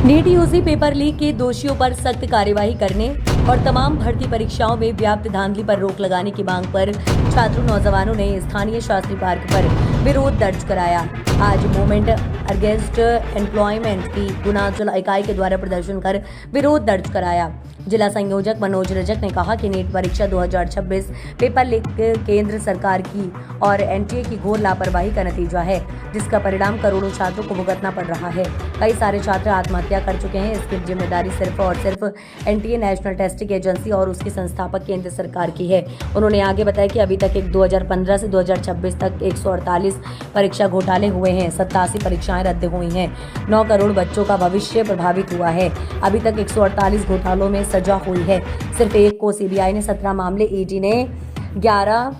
NEET UG paper leak के दोषियों पर सख्त कार्यवाही करने और तमाम भर्ती परीक्षाओं में व्याप्त धांधली पर रोक लगाने की मांग पर छात्रों नौजवानों ने स्थानीय शास्त्री पार्क पर विरोध दर्ज कराया। आज मूवमेंट अगेंस्ट एम्प्लॉयमेंट की गुना जिला इकाई के द्वारा प्रदर्शन कर विरोध दर्ज कराया। जिला संयोजक मनोज रजक ने कहा कि नीट परीक्षा 2026 पेपर लीक केंद्र सरकार की और एनटीए की घोर लापरवाही का नतीजा है, जिसका परिणाम करोड़ों छात्रों को भुगतना पड़ रहा है। कई सारे छात्र आत्महत्या कर चुके हैं। इसकी जिम्मेदारी सिर्फ और सिर्फ एनटीए नेशनल टेस्टिंग एजेंसी और उसकी संस्थापक केंद्र सरकार की है। उन्होंने आगे बताया कि अभी तक 2015 से 2026 तक 148 परीक्षा घोटाले हुए हैं, 87 परीक्षाएं रद्द हुई हैं, 9 करोड़ बच्चों का भविष्य प्रभावित हुआ है। अभी तक 148 घोटालों में सजा हुई है। सिर्फ एक को सीबीआई ने 17 मामले, ईडी ने 11,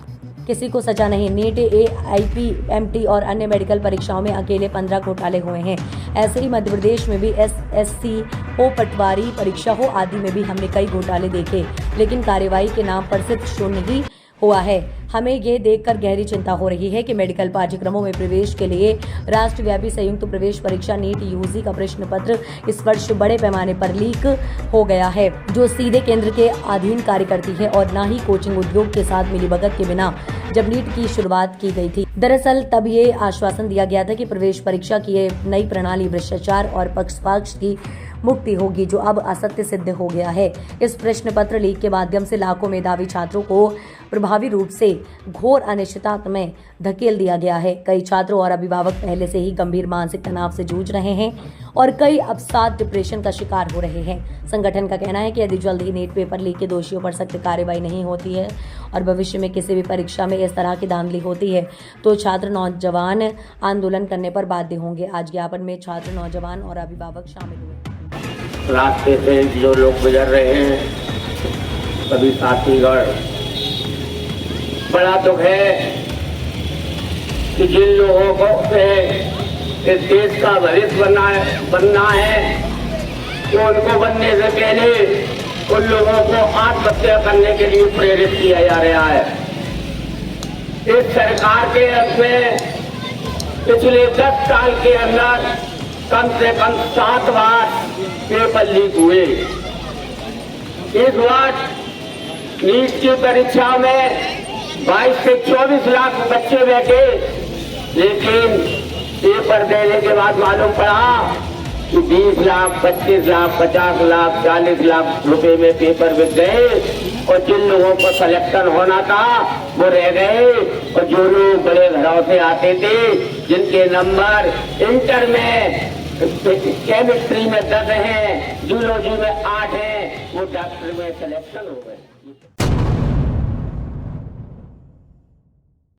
किसी को सजा नहीं। नीट, एआईपीएमटी और अन्य मेडिकल परीक्षाओं में अकेले 15 घोटाले हुए हैं। ऐसे ही मध्य प्रदेश में भी एसएससी हो, पटवारी परीक्षा हो आदि में भी हमने कई घोटाले देखे, लेकिन कार्रवाई के नाम पर सिर्फ शून्य ही हुआ है। हमें ये देखकर गहरी चिंता हो रही है कि मेडिकल पाठ्यक्रमों में प्रवेश के लिए राष्ट्रव्यापी संयुक्त प्रवेश परीक्षा नीट यूजी का प्रश्न पत्र इस वर्ष बड़े पैमाने पर लीक हो गया है, जो सीधे केंद्र के अधीन कार्य करती है और न ही कोचिंग उद्योग के साथ मिलीभगत के बिना जब नीट की शुरुआत की गई थी। दरअसल तब ये आश्वासन दिया गया था कि प्रवेश परीक्षा की ये नई प्रणाली भ्रष्टाचार और पक्षपात की मुक्ति होगी, जो अब असत्य सिद्ध हो गया है। इस प्रश्न पत्र लीक के माध्यम से लाखों मेधावी छात्रों को प्रभावी रूप से घोर अनिश्चितता में धकेल दिया गया है। कई छात्रों और अभिभावक पहले से ही गंभीर मानसिक तनाव से जूझ रहे हैं और कई अवसाद डिप्रेशन का शिकार हो रहे हैं। संगठन का कहना है कि यदि जल्द ही नीट पेपर लीक के दोषियों पर सख्त कार्रवाई नहीं होती है और भविष्य में किसी भी परीक्षा में इस तरह की धांधली होती है तो छात्र नौजवान आंदोलन करने पर बाध्य होंगे। आज ज्ञापन में छात्र, नौजवान और अभिभावक शामिल हुए। रास्ते से जो लोग गुजर रहे हैं, कभी साथीगढ़, बड़ा दुख है कि जिन लोगों को इस देश का भविष्य बनना है, तो उनको बनने से पहले उन लोगों को आत्महत्या करने के लिए प्रेरित किया जा रहा है। इस सरकार के अंत में पिछले 10 साल के अंदर कम से कम 7 बार पेपर लीक हुए। इस वर्ष नीट की परीक्षा में 22 से 24 लाख बच्चे बैठे, लेकिन पेपर देने के बाद मालूम पड़ा कि 20 लाख, 25 लाख, 50 लाख, 40 लाख रुपए में पेपर बिक गए और जिन लोगों को सिलेक्शन होना था वो रह गए। और जो लोग बड़े घरों से आते थे, जिनके नंबर इंटर में केमिस्ट्री में 10 हैं, जूलॉजी में 8 हैं, वो डॉक्टर में सिलेक्शन हो गए।